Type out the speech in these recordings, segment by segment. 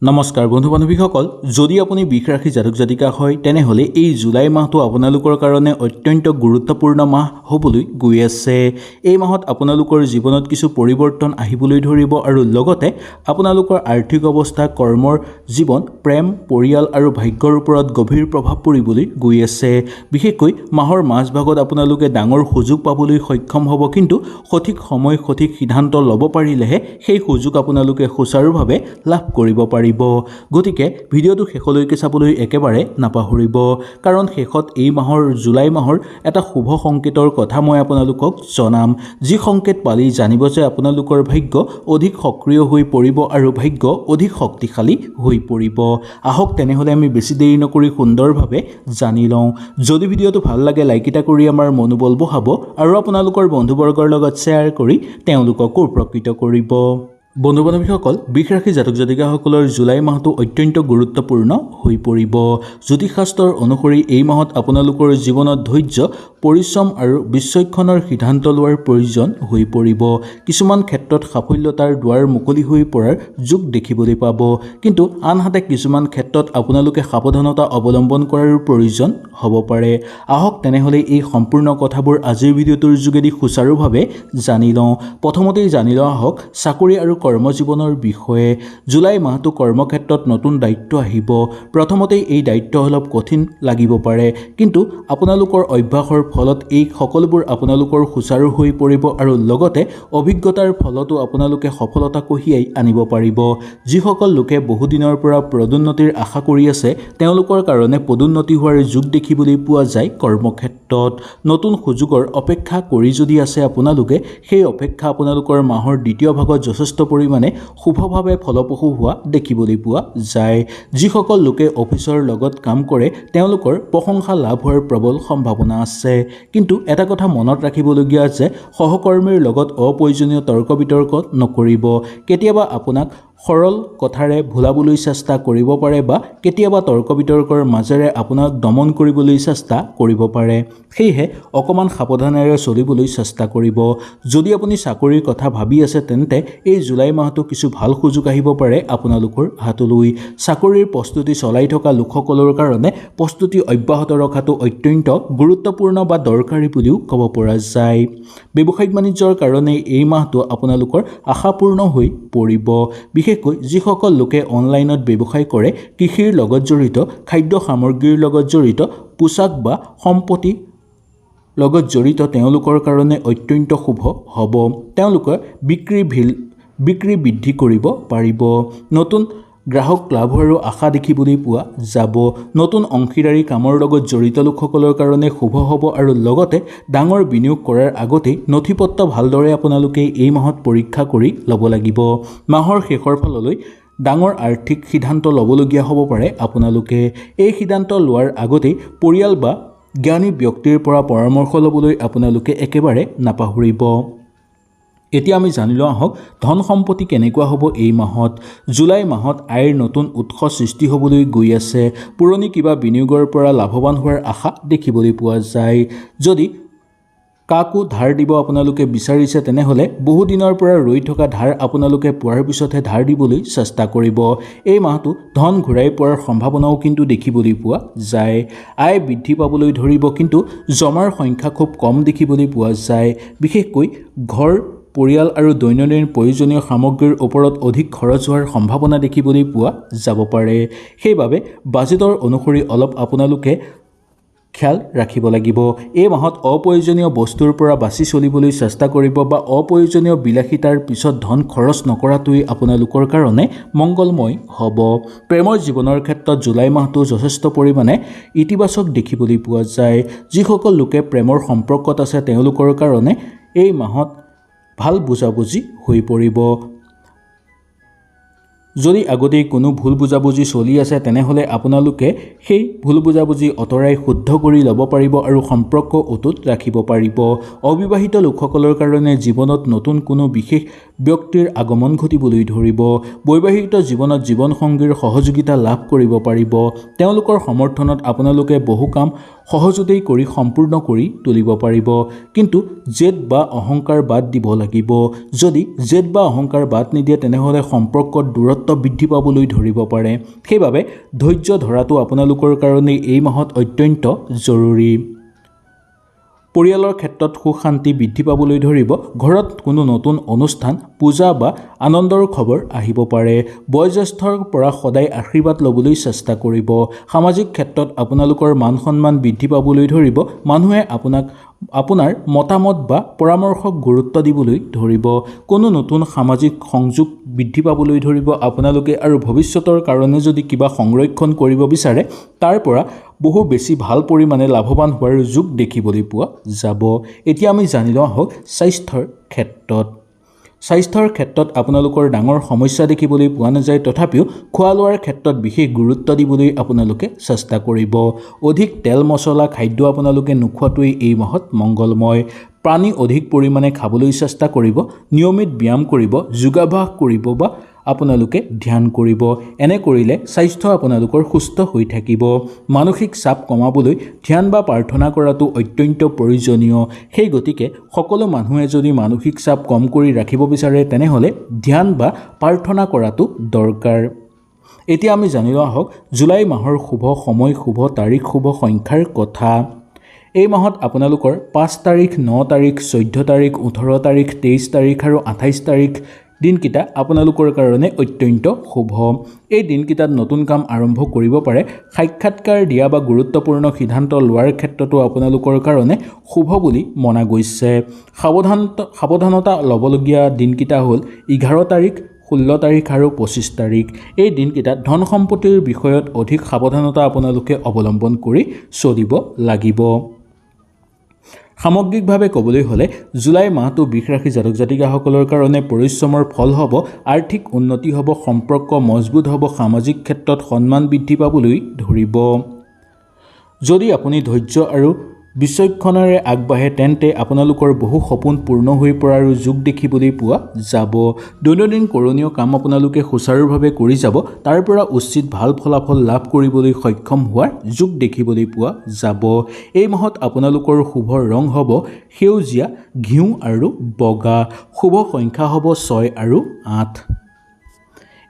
নমস্কাৰ বন্ধু বান্ধৱীসকল, যদি আপুনি বৃষ ৰাশি জাতক জাতিকা হয় তেনেহ'লে এই জুলাই মাহটো আপোনালোকৰ কাৰণে অত্যন্ত গুৰুত্বপূৰ্ণ মাহ হ'বলৈ গৈ আছে। এই মাহত আপোনালোকৰ জীৱনত কিছু পৰিৱৰ্তন আহিবলৈ ধৰিব আৰু লগতে আপোনালোকৰ আৰ্থিক অৱস্থা, কৰ্মৰ জীৱন, প্ৰেম, পৰিয়াল আৰু ভাগ্যৰ ওপৰত গভীৰ প্ৰভাৱ পৰিবলৈ গৈ আছে। বিশেষকৈ মাহৰ মাজভাগত আপোনালোকে ডাঙৰ সুযোগ পাবলৈ সক্ষম হ'ব, কিন্তু সঠিক সময় সঠিক সিদ্ধান্ত ল'ব পাৰিলেহে সেই সুযোগ আপোনালোকে সুচাৰুভাৱে লাভ কৰিব পাৰিব। গতিকে ভিডিঅ'টো শেষলৈকে চাবলৈ একেবাৰে নাপাহৰিব, কাৰণ শেষত এই মাহৰ জুলাই মাহৰ এটা শুভ সংকেতৰ কথা মই আপোনালোকক জনাম, যি সংকেত পালি জানিব যে আপোনালোকৰ ভাগ্য অধিক সক্ৰিয় হৈ পৰিব আৰু ভাগ্য অধিক শক্তিশালী হৈ পৰিব। আহক তেনেহ'লে আমি বেছি দেৰি নকৰি সুন্দৰভাৱে জানি লওঁ। যদি ভিডিঅ'টো ভাল লাগে লাইক এটা কৰি আমাৰ মনোবল বঢ়াব আৰু আপোনালোকৰ বন্ধুবৰ্গৰ লগত শ্বেয়াৰ কৰি তেওঁলোককো উপকৃত কৰিব। বন্ধু বান্ধৱীসকল, বৃষ ৰাশি জাতক জাতিকাসকলৰ জুলাই মাহটো অত্যন্ত গুৰুত্বপূৰ্ণ হৈ পৰিব। জ্যোতিষশাস্ত্ৰৰ অনুসৰি এই মাহত আপোনালোকৰ জীৱনত ধৈৰ্য, পৰিশ্ৰম আৰু বিচক্ষণৰ সিদ্ধান্ত লোৱাৰ প্ৰয়োজন হৈ পৰিব। কিছুমান ক্ষেত্ৰত সাফল্যতাৰ দুৱাৰ মুকলি হৈ পৰাৰ যোগ দেখিবলৈ পাব, কিন্তু আনহাতে কিছুমান ক্ষেত্ৰত আপোনালোকে সাৱধানতা অৱলম্বন কৰাৰ প্ৰয়োজন হ'ব পাৰে। আহক তেনেহ'লে এই সম্পূৰ্ণ কথাবোৰ আজিৰ ভিডিঅ'টোৰ যোগেদি সুচাৰুভাৱে জানি লওঁ। প্ৰথমতেই জানি লওঁ আহক চাকৰি আৰু কৰ্মজীৱনৰ বিষয়ে। জুলাই মাহটো কৰ্মক্ষেত্ৰত নতুন দায়িত্ব আহিব। প্ৰথমতেই এই দায়িত্ব অলপ কঠিন লাগিব পাৰে, কিন্তু আপোনালোকৰ অভ্যাসৰ ফলত এই সকলোবোৰ আপোনালোকৰ সুচাৰু হৈ পৰিব আৰু লগতে অভিজ্ঞতাৰ ফলতো আপোনালোকে সফলতা কঢ়িয়াই আনিব পাৰিব। যিসকল লোকে বহুদিনৰ পৰা পদোন্নতিৰ আশা কৰি আছে তেওঁলোকৰ কাৰণে পদোন্নতি হোৱাৰ যোগ দেখিবলৈ পোৱা যায়। কৰ্মক্ষেত্ৰত নতুন সুযোগৰ অপেক্ষা কৰি যদি আছে আপোনালোকে, সেই অপেক্ষা আপোনালোকৰ মাহৰ দ্বিতীয় ভাগত যথেষ্ট পৰিমাণে শুভভাৱে ফলপ্ৰসূ হোৱা দেখিবলৈ পোৱা যায়। যিসকল লোকে অফিচৰ লগত কাম কৰে তেওঁলোকৰ প্ৰশংসা লাভ হোৱাৰ প্ৰবল সম্ভাৱনা আছে, কিন্তু এটা কথা মনত ৰাখিবলগীয়া যে সহকৰ্মীৰ লগত অপ্ৰয়োজনীয় তৰ্ক বিতৰ্ক নকৰিব। কেতিয়াবা আপোনাক সৰল কথাৰে ভুলাবলৈ চেষ্টা কৰিব পাৰে বা কেতিয়াবা তৰ্ক বিতৰ্কৰ মাজেৰে আপোনাক দমন কৰিবলৈ চেষ্টা কৰিব পাৰে। সেয়েহে অকণমান সাৱধানেৰে চলিবলৈ চেষ্টা কৰিব। যদি আপুনি চাকৰিৰ কথা ভাবি আছে তেন্তে এই জুলাই মাহটো কিছু ভাল সুযোগ আহিব পাৰে আপোনালোকৰ হাতলৈ। চাকৰিৰ প্ৰস্তুতি চলাই থকা লোকসকলৰ কাৰণে প্ৰস্তুতি অব্যাহত ৰখাটো অত্যন্ত গুৰুত্বপূৰ্ণ বা দৰকাৰী বুলিও ক'ব পৰা যায়। ব্যৱসায়িক বাণিজ্যৰ কাৰণে এই মাহটো আপোনালোকৰ আশাপূৰ্ণ হৈ পৰিব। বিশেষকৈ যিসকল লোকে অনলাইনত ব্যৱসায় কৰে, কৃষিৰ লগত জড়িত, খাদ্য সামগ্ৰীৰ লগত জড়িত, পোচাক বা সম্পত্তি লগত জড়িত তেওঁলোকৰ কাৰণে অত্যন্ত শুভ হ'ব। তেওঁলোকে বিক্ৰী বৃদ্ধি কৰিব পাৰিব। নতুন গ্ৰাহক লাভ হোৱাৰো আশা দেখিবলৈ পোৱা যাব। নতুন অংশীদাৰী কামৰ লগত জড়িত লোকসকলৰ কাৰণে শুভ হ'ব আৰু লগতে ডাঙৰ বিনিয়োগ কৰাৰ আগতেই নথিপত্ৰ ভালদৰে আপোনালোকে এই মাহত পৰীক্ষা কৰি ল'ব লাগিব। মাহৰ শেষৰ ফাললৈ ডাঙৰ আৰ্থিক সিদ্ধান্ত ল'বলগীয়া হ'ব পাৰে আপোনালোকে। এই সিদ্ধান্ত লোৱাৰ আগতেই পৰিয়াল বা জ্ঞানী ব্যক্তিৰ পৰা পৰামৰ্শ ল'বলৈ আপোনালোকে একেবাৰে নাপাহৰিব। এতিয়া আমি জানি লওঁ আহক ধন সম্পত্তি কেনেকুৱা হ'ব এই মাহত। জুলাই মাহত আয়ৰ নতুন উৎস সৃষ্টি হ'বলৈ গৈ আছে। পুৰণি কিবা বিনিয়োগৰ পৰা লাভৱান হোৱাৰ আশা দেখিবলৈ পোৱা যায়। যদি কাকো ধাৰ দিব আপোনালোকে বিচাৰিছে তেনেহ'লে বহুদিনৰ পৰা ৰৈ থকা ধাৰ আপোনালোকে পোৱাৰ পিছতহে ধাৰ দিবলৈ চেষ্টা কৰিব। এই মাহটো ধন ঘূৰাই পোৱাৰ সম্ভাৱনাও কিন্তু দেখিবলৈ পোৱা যায়। আয় বৃদ্ধি পাবলৈ ধৰিব, কিন্তু জমাৰ সংখ্যা খুব কম দেখিবলৈ পোৱা যায়। বিশেষকৈ ঘৰ, পৰিয়াল আৰু দৈনন্দিন প্ৰয়োজনীয় সামগ্ৰীৰ ওপৰত অধিক খৰচ হোৱাৰ সম্ভাৱনা দেখিবলৈ পোৱা যাব পাৰে। সেইবাবে বাজেটৰ অনুসৰি অলপ আপোনালোকে খেয়াল ৰাখিব লাগিব। এই মাহত অপ্ৰয়োজনীয় বস্তুৰ পৰা বাছি চলিবলৈ চেষ্টা কৰিব বা অপ্ৰয়োজনীয় বিলাসিতাৰ পিছত ধন খৰচ নকৰাটোৱেই আপোনালোকৰ কাৰণে মংগলময় হ'ব। প্ৰেমৰ জীৱনৰ ক্ষেত্ৰত জুলাই মাহটো যথেষ্ট পৰিমাণে ইতিবাচক দেখিবলৈ পোৱা যায়। যিসকল লোকে প্ৰেমৰ সম্পৰ্কত আছে তেওঁলোকৰ কাৰণে এই মাহত ভাল বুজাবুজি হৈ পৰিব। যদি আগতেই কোনো ভুল বুজাবুজি চলি আছে তেনেহ'লে আপোনালোকে সেই ভুল বুজাবুজি আঁতৰাই শুদ্ধ কৰি ল'ব পাৰিব আৰু সম্পৰ্ক অটুট ৰাখিব পাৰিব। অবিবাহিত লোকসকলৰ কাৰণে জীৱনত নতুন কোনো বিশেষ ব্যক্তিৰ আগমন ঘটিবলৈ ধৰিব। বৈবাহিক জীৱনত জীৱনসংগীৰ সহযোগিতা লাভ কৰিব পাৰিব। তেওঁলোকৰ সমৰ্থনত আপোনালোকে বহু কাম সহজতেই কৰি সম্পূৰ্ণ কৰি তুলিব পাৰিব। কিন্তু জেদ বা অহংকাৰ বাদ দিব লাগিব। যদি জেদ বা অহংকাৰ বাদ নিদিয়ে তেনেহ'লে সম্পৰ্কত দূৰত্ব বৃদ্ধি পাবলৈ ধৰিব পাৰে। সেইবাবে ধৈৰ্য ধৰাটো আপোনালোকৰ কাৰণে এই মাহত অত্যন্ত জৰুৰী। পৰিয়ালৰ ক্ষেত্ৰত সুখ শান্তি বৃদ্ধি পাবলৈ ধৰিব। ঘৰত কোনো নতুন অনুষ্ঠান, পূজা বা আনন্দৰ খবৰ আহিব পাৰে। বয়োজ্যেষ্ঠৰ পৰা সদায় আশীৰ্বাদ ল'বলৈ চেষ্টা কৰিব। সামাজিক ক্ষেত্ৰত আপোনালোকৰ মান সন্মান বৃদ্ধি পাবলৈ ধৰিব। মানুহে আপোনাৰ মতামত বা পৰামৰ্শক গুৰুত্ব দিবলৈ ধৰিব। কোনো নতুন সামাজিক সংযোগ বৃদ্ধি পাবলৈ ধৰিব আপোনালোকে, আৰু ভৱিষ্যতৰ কাৰণে যদি কিবা সংৰক্ষণ কৰিব বিচাৰে তাৰ পৰা বহু বেছি ভাল পৰিমাণে লাভৱান হোৱাৰ যোগ দেখিবলৈ পোৱা যাব। এতিয়া আমি জানি লওঁ আহক স্বাস্থ্যৰ ক্ষেত্ৰত। স্বাস্থ্যৰ ক্ষেত্ৰত আপোনালোকৰ ডাঙৰ সমস্যা দেখিবলৈ পোৱা নাযায়, তথাপিও খোৱা লোৱাৰ ক্ষেত্ৰত বিশেষ গুৰুত্ব দিবলৈ আপোনালোকে চেষ্টা কৰিব। অধিক তেল মছলা খাদ্য আপোনালোকে নোখোৱাটোৱেই এই মাহত মংগলময়। পানী অধিক পৰিমাণে খাবলৈ চেষ্টা কৰিব। নিয়মিত ব্যায়াম কৰিব, যোগাভ্যাস কৰিব বা আপোনালোকে ধ্যান কৰিব। এনে কৰিলে স্বাস্থ্য আপোনালোকৰ সুস্থ হৈ থাকিব। মানসিক চাপ কমাবলৈ ধ্যান বা প্ৰাৰ্থনা কৰাটো অত্যন্ত প্ৰয়োজনীয়। সেই গতিকে সকলো মানুহে যদি মানসিক চাপ কম কৰি ৰাখিব বিচাৰে তেনেহ'লে ধ্যান বা প্ৰাৰ্থনা কৰাটো দৰকাৰ। এতিয়া আমি জানি লওঁ আহক জুলাই মাহৰ শুভ সময়, শুভ তাৰিখ, শুভ সংখ্যাৰ কথা। এই মাহত আপোনালোকৰ 5 তাৰিখ, 9 তাৰিখ, 14 তাৰিখ, 18 তাৰিখ, 23 তাৰিখ আৰু 28 তাৰিখ দিনকেইটা আপোনালোকৰ কাৰণে অত্যন্ত শুভ। এই দিনকেইটাত নতুন কাম আৰম্ভ কৰিব পাৰে। সাক্ষাৎকাৰ দিয়া বা গুৰুত্বপূৰ্ণ সিদ্ধান্ত লোৱাৰ ক্ষেত্ৰতো আপোনালোকৰ কাৰণে শুভ বুলি মনা গৈছে। সাৱধানতা ল'বলগীয়া দিনকেইটা হ'ল 11 তাৰিখ, 16 তাৰিখ আৰু 25 তাৰিখ। এই দিনকেইটাত ধন সম্পত্তিৰ বিষয়ত অধিক সাৱধানতা আপোনালোকে অৱলম্বন কৰি চলিব লাগিব। সামগ্ৰিকভাৱে ক'বলৈ হ'লে জুলাই মাহটো বৃষ ৰাশি জাতক জাতিকাসকলৰ কাৰণে পৰিশ্ৰমৰ ফল হ'ব, আৰ্থিক উন্নতি হ'ব, সম্পৰ্ক মজবুত হ'ব, সামাজিক ক্ষেত্ৰত সন্মান বৃদ্ধি পাবলৈ ধৰিব। যদি আপুনি ধৈৰ্য আৰু বিচক্ষণেৰে আগবাঢ়ে তেন্তে আপোনালোকৰ বহু সপোন পূৰ্ণ হৈ পৰাৰ যোগ দেখিবলৈ পোৱা যাব। দৈনন্দিন কৰণীয় কাম আপোনালোকে সুচাৰুভাৱে কৰি যাব। তাৰ পৰা উচিত ভাল ফলাফল লাভ কৰিবলৈ সক্ষম হোৱাৰ যোগ দেখিবলৈ পোৱা যাব। এই মাহত আপোনালোকৰ শুভ ৰং হ'ব সেউজীয়া, ঘিউ আৰু বগা। শুভ সংখ্যা হ'ব 6 আৰু 8।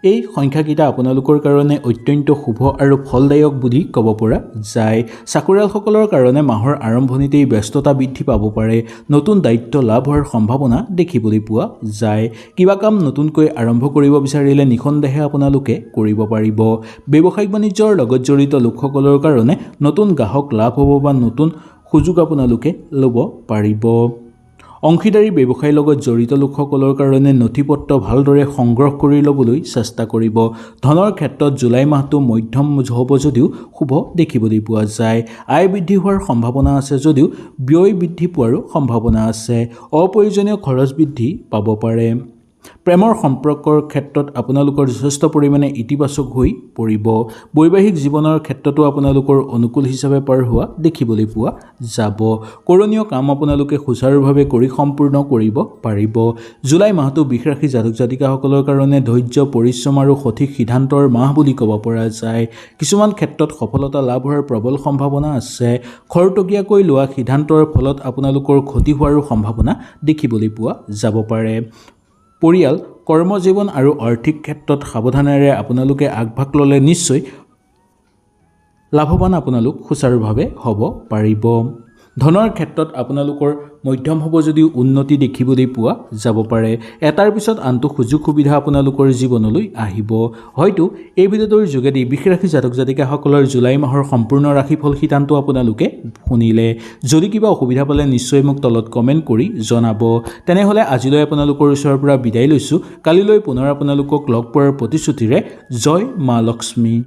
এই সংখ্যাকেইটা আপোনালোকৰ কাৰণে অত্যন্ত শুভ আৰু ফলদায়ক বুলি ক'ব পৰা যায়। চাকৰিয়ালসকলৰ কাৰণে মাহৰ আৰম্ভণিতেই ব্যস্ততা বৃদ্ধি পাব পাৰে। নতুন দায়িত্ব লাভ হোৱাৰ সম্ভাৱনা দেখিবলৈ পোৱা যায়। কিবা কাম নতুনকৈ আৰম্ভ কৰিব বিচাৰিলে নিঃসন্দেহে আপোনালোকে কৰিব পাৰিব। ব্যৱসায়িক বাণিজ্যৰ লগত জড়িত লোকসকলৰ কাৰণে নতুন গ্ৰাহক লাভ হ'ব বা নতুন সুযোগ আপোনালোকে ল'ব পাৰিব। অংশীদাৰী ব্যৱসায়ৰ লগত জড়িত লোকসকলৰ কাৰণে নথিপত্ৰ ভালদৰে সংগ্ৰহ কৰি ল'বলৈ চেষ্টা কৰিব। ধনৰ ক্ষেত্ৰত জুলাই মাহটো মধ্যম হ'ব যদিও শুভ দেখিবলৈ পোৱা যায়। আয় বৃদ্ধি হোৱাৰ সম্ভাৱনা আছে যদিও ব্যয় বৃদ্ধি পোৱাৰো সম্ভাৱনা আছে। অপ্ৰয়োজনীয় খৰচ বৃদ্ধি পাব পাৰে। প্ৰেমৰ সম্পৰ্কৰ ক্ষেত্ৰত আপোনালোকৰ যথেষ্ট পৰিমাণে ইতিবাচক হৈ পৰিব। বৈবাহিক জীৱনৰ ক্ষেত্ৰতো আপোনালোকৰ অনুকূল হিচাপে পাৰ হোৱা দেখিবলৈ পোৱা যাব। কৰণীয় কাম আপোনালোকে সুচাৰুভাৱে কৰি সম্পূৰ্ণ কৰিব পাৰিব। জুলাই মাহটো বৃষ ৰাশি জাতক জাতিকাসকলৰ কাৰণে ধৈৰ্য, পৰিশ্ৰম আৰু সঠিক সিদ্ধান্তৰ মাহ বুলি ক'ব পৰা যায়। কিছুমান ক্ষেত্ৰত সফলতা লাভ হোৱাৰ প্ৰবল সম্ভাৱনা আছে। খৰতকীয়াকৈ লোৱা সিদ্ধান্তৰ ফলত আপোনালোকৰ ক্ষতি হোৱাৰো সম্ভাৱনা দেখিবলৈ পোৱা যাব পাৰে। পৰিয়াল, কৰ্মজীৱন আৰু আৰ্থিক ক্ষেত্ৰত সাৱধানেৰে আপোনালোকে আগভাগ ল'লে নিশ্চয় লাভৱান আপোনালোক সুচাৰুভাৱে হ'ব পাৰিব। ধনৰ ক্ষেত্ৰত আপোনালোকৰ মধ্যম হ'ব যদিও উন্নতি দেখিবলৈ পোৱা যাব পাৰে। এটাৰ পিছত আনটো সুযোগ সুবিধা আপোনালোকৰ জীৱনলৈ আহিব। হয়তো এই ভিডিঅ'টোৰ যোগেদি বৃষ ৰাশি জাতক জাতিকাসকলৰ জুলাই মাহৰ সম্পূৰ্ণ ৰাশিফল সিদ্ধান্ত আপোনালোকে শুনিলে। যদি কিবা অসুবিধা পালে নিশ্চয় মোক তলত কমেণ্ট কৰি জনাব। তেনেহ'লে আজিলৈ আপোনালোকৰ ওচৰৰ পৰা বিদায় লৈছোঁ। কালিলৈ পুনৰ আপোনালোকক লগ পোৱাৰ প্ৰতিশ্ৰুতিৰে জয় মা লক্ষ্মী।